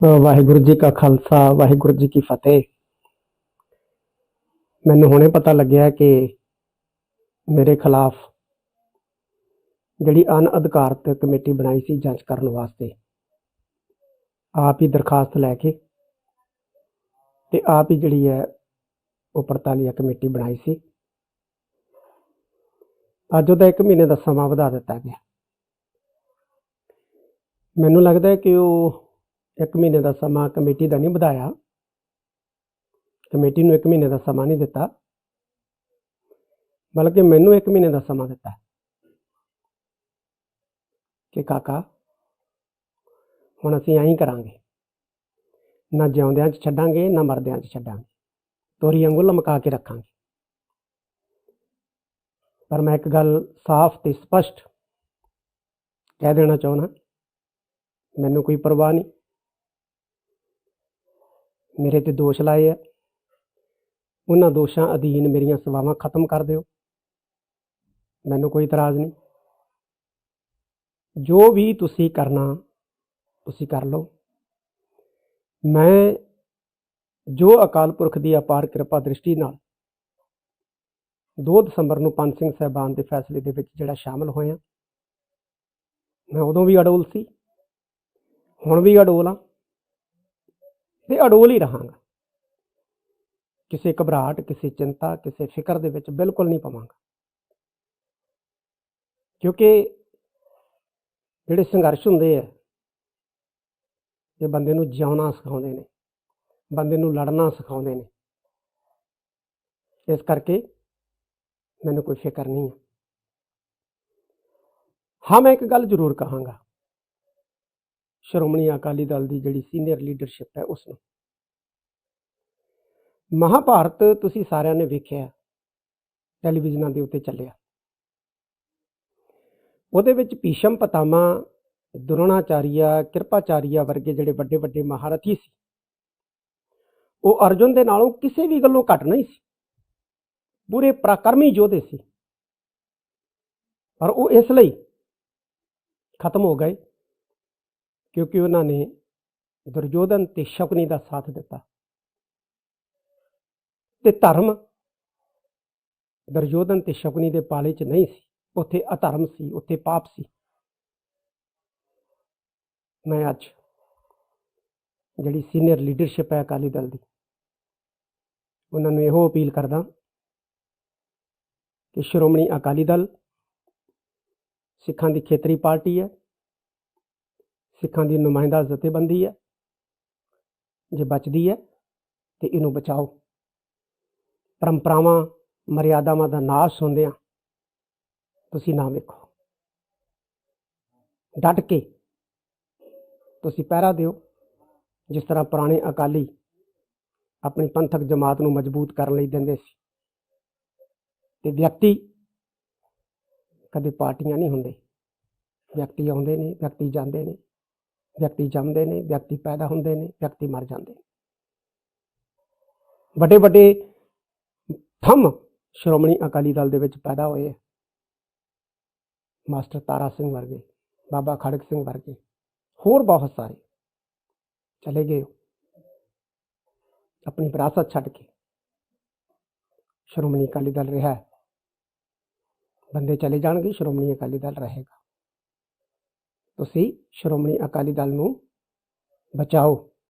ਵਾਹਿਗੁਰੂ ਜੀ ਕਾ ਖਾਲਸਾ ਵਾਹਿਗੁਰੂ ਜੀ ਕੀ ਫਤਿਹ। ਮੈਨੂੰ ਹੁਣੇ ਪਤਾ ਲੱਗਿਆ ਕਿ ਮੇਰੇ ਖਿਲਾਫ ਜਿਹੜੀ ਅਣਅਧਿਕਾਰਤ ਕਮੇਟੀ ਬਣਾਈ ਸੀ ਜਾਂਚ ਕਰਨ ਵਾਸਤੇ, ਆਪ ਹੀ ਦਰਖਾਸਤ ਲੈ ਕੇ ਤੇ ਆਪ ਹੀ ਜਿਹੜੀ ਹੈ ਉਹ ਪੜਤਾਲੀਆ ਕਮੇਟੀ ਬਣਾਈ ਸੀ। ਅੱਜ ਉਹਦਾ 1 ਮਹੀਨੇ ਦਾ ਸਮਾਂ ਵਧਾ ਦਿੱਤਾ ਗਿਆ। ਮੈਨੂੰ ਲੱਗਦਾ ਹੈ ਕਿ ਉਹ 1 ਮਹੀਨੇ ਦਾ ਸਮਾਂ ਕਮੇਟੀ ਦਾ ਨਹੀਂ ਵਧਾਇਆ, ਕਮੇਟੀ ਨੂੰ 1 ਮਹੀਨੇ ਦਾ ਸਮਾਂ ਨਹੀਂ ਦਿੱਤਾ, ਬਲਕਿ ਮੈਨੂੰ 1 ਮਹੀਨੇ ਦਾ ਸਮਾਂ ਦਿੱਤਾ ਕਿ ਕਾਕਾ ਹੁਣ ਅਸੀਂ ਐਂ ਕਰਾਂਗੇ, ਨਾ ਜਿਉਂਦਿਆਂ 'ਚ ਛੱਡਾਂਗੇ ਨਾ ਮਰਦਿਆਂ 'ਚ ਛੱਡਾਂਗੇ, ਤੋਰੀ ਵਾਂਗੂ ਲਮਕਾ ਕੇ ਰੱਖਾਂਗੇ। ਪਰ ਮੈਂ ਇੱਕ ਗੱਲ ਸਾਫ਼ ਤੇ ਸਪਸ਼ਟ ਕਹਿ ਦੇਣਾ ਚਾਹੁੰਦਾ, ਮੈਨੂੰ ਕੋਈ ਪਰਵਾਹ ਨਹੀਂ। ਮੇਰੇ ਤੇ ਦੋਸ਼ ਲਾਏ ਆ, ਉਹਨਾਂ ਦੋਸ਼ਾਂ ਅਧੀਨ ਮੇਰੀਆਂ ਸੇਵਾਵਾਂ ਖਤਮ ਕਰ ਦਿਓ, ਮੈਨੂੰ ਕੋਈ ਇਤਰਾਜ਼ ਨਹੀਂ। ਜੋ ਵੀ ਤੁਸੀਂ ਕਰਨਾ ਤੁਸੀਂ ਕਰ ਲਓ। ਮੈਂ ਜੋ ਅਕਾਲ ਪੁਰਖ ਦੀ ਅਪਾਰ ਕਿਰਪਾ ਦ੍ਰਿਸ਼ਟੀ ਨਾਲ 2 ਦਸੰਬਰ ਨੂੰ ਪੰਜ ਸਿੰਘ ਸਾਹਿਬਾਨ ਦੇ ਫੈਸਲੇ ਦੇ ਵਿੱਚ ਜਿਹੜਾ ਸ਼ਾਮਲ ਹੋਇਆ, ਮੈਂ ਉਦੋਂ ਵੀ ਅਡੋਲ ਸੀ, ਹੁਣ ਵੀ ਅਡੋਲ ਹਾਂ ਤੇ ਅਡੋਲ ਹੀ ਰਹਾਂਗਾ। ਕਿਸੇ ਘਬਰਾਹਟ, ਕਿਸੇ ਚਿੰਤਾ, ਕਿਸੇ ਫਿਕਰ ਦੇ ਵਿੱਚ ਬਿਲਕੁਲ ਨਹੀਂ ਪਵਾਂਗਾ, ਕਿਉਂਕਿ ਜਿਹੜੇ ਸੰਘਰਸ਼ ਹੁੰਦੇ ਆ ਇਹ ਬੰਦੇ ਨੂੰ ਜਿਉਣਾ ਸਿਖਾਉਂਦੇ ਨੇ, ਬੰਦੇ ਨੂੰ ਲੜਨਾ ਸਿਖਾਉਂਦੇ ਨੇ। ਇਸ ਕਰਕੇ ਮੈਨੂੰ ਕੋਈ ਫਿਕਰ ਨਹੀਂ ਹੈ। ਹਾਂ, ਮੈਂ ਇੱਕ ਗੱਲ ਜ਼ਰੂਰ ਕਹਾਂਗਾ, ਸ਼੍ਰੋਮਣੀ ਅਕਾਲੀ ਦਲ ਦੀ ਜਿਹੜੀ ਸੀਨੀਅਰ ਲੀਡਰਸ਼ਿਪ ਹੈ ਉਸ ਨੂੰ, ਮਹਾਭਾਰਤ ਤੁਸੀਂ ਸਾਰਿਆਂ ਨੇ ਵੇਖਿਆ, ਟੈਲੀਵਿਜ਼ਨਾਂ ਦੇ ਉੱਤੇ ਚੱਲਿਆ, ਉਹਦੇ ਵਿੱਚ ਭੀਸ਼ਮ ਪਿਤਾਮਾ, ਦੁਰੋਣਾਚਾਰੀਆ, ਕਿਰਪਾਚਾਰੀਆ ਵਰਗੇ ਜਿਹੜੇ ਵੱਡੇ ਵੱਡੇ ਮਹਾਰਥੀ ਸੀ, ਉਹ ਅਰਜੁਨ ਦੇ ਨਾਲੋਂ ਕਿਸੇ ਵੀ ਗੱਲੋਂ ਘੱਟ ਨਹੀਂ ਸੀ, ਪੂਰੇ ਪਰਾਕਰਮੀ ਯੋਧੇ ਸੀ। ਪਰ ਉਹ ਇਸ ਲਈ ਖਤਮ ਹੋ ਗਏ ਕਿਉਂਕਿ ਉਹਨਾਂ ਨੇ ਦੁਰਯੋਧਨ ਤੇ ਸ਼ਕੁਨੀ ਦਾ ਸਾਥ ਦਿੱਤਾ। ਤੇ ਧਰਮ ਦੁਰਯੋਧਨ ਤੇ ਸ਼ਕੁਨੀ ਦੇ ਪਾਲੇ 'ਚ ਨਹੀਂ ਸੀ, ਉੱਥੇ ਅਧਰਮ ਸੀ, ਉੱਥੇ ਪਾਪ ਸੀ। ਮੈਂ ਅੱਜ ਜਿਹੜੀ ਸੀਨੀਅਰ ਲੀਡਰਸ਼ਿਪ ਹੈ ਅਕਾਲੀ ਦਲ ਦੀ, ਉਹਨਾਂ ਨੂੰ ਇਹੋ ਅਪੀਲ ਕਰਦਾ ਕਿ ਸ਼੍ਰੋਮਣੀ ਅਕਾਲੀ ਦਲ ਸਿੱਖਾਂ ਦੀ ਖੇਤਰੀ ਪਾਰਟੀ ਹੈ, ਸਿੱਖਾਂ ਦੀ ਨੁਮਾਇੰਦਾ ਜਥੇਬੰਦੀ ਹੈ। ਜੇ ਬਚਦੀ ਹੈ ਤੇ ਇਹਨੂੰ ਬਚਾਓ। ਪਰੰਪਰਾਵਾਂ ਮਰਿਆਦਾਵਾਂ ਦਾ ਨਾਸ਼ ਹੁੰਦਿਆਂ ਤੁਸੀਂ ਨਾ ਵੇਖੋ, ਡਟ ਕੇ ਤੁਸੀਂ ਪਹਿਰਾ ਦਿਓ। ਜਿਸ ਤਰ੍ਹਾਂ ਪੁਰਾਣੇ ਅਕਾਲੀ ਆਪਣੀ ਪੰਥਕ ਜਮਾਤ ਨੂੰ ਮਜ਼ਬੂਤ ਕਰਨ ਲਈ ਦਿੰਦੇ ਸੀ, ਤੇ ਵਿਅਕਤੀ ਕਦੇ ਪਾਰਟੀਆਂ ਨਹੀਂ ਹੁੰਦੇ, ਵਿਅਕਤੀ ਆਉਂਦੇ ਨੇ, ਵਿਅਕਤੀ ਜਾਂਦੇ ਨੇ, ਵਿਅਕਤੀ ਜੰਮਦੇ ਨੇ, ਵਿਅਕਤੀ ਪੈਦਾ ਹੁੰਦੇ ਨੇ, ਵਿਅਕਤੀ ਮਰ ਜਾਂਦੇ ਨੇ। ਵੱਡੇ ਵੱਡੇ ਥੰਮ ਸ਼੍ਰੋਮਣੀ ਅਕਾਲੀ ਦਲ ਦੇ ਵਿੱਚ ਪੈਦਾ ਹੋਏ, ਮਾਸਟਰ ਤਾਰਾ ਸਿੰਘ ਵਰਗੇ, ਬਾਬਾ ਖੜਕ ਸਿੰਘ ਵਰਗੇ, ਹੋਰ ਬਹੁਤ ਸਾਰੇ ਚਲੇ ਗਏ ਆਪਣੀ ਵਿਰਾਸਤ ਛੱਡ ਕੇ। ਸ਼੍ਰੋਮਣੀ ਅਕਾਲੀ ਦਲ ਰਿਹਾ, ਬੰਦੇ ਚਲੇ ਜਾਣਗੇ, ਸ਼੍ਰੋਮਣੀ ਅਕਾਲੀ ਦਲ ਰਹੇਗਾ। ਤੁਸੀਂ ਸ਼੍ਰੋਮਣੀ ਅਕਾਲੀ ਦਲ ਨੂੰ ਬਚਾਓ।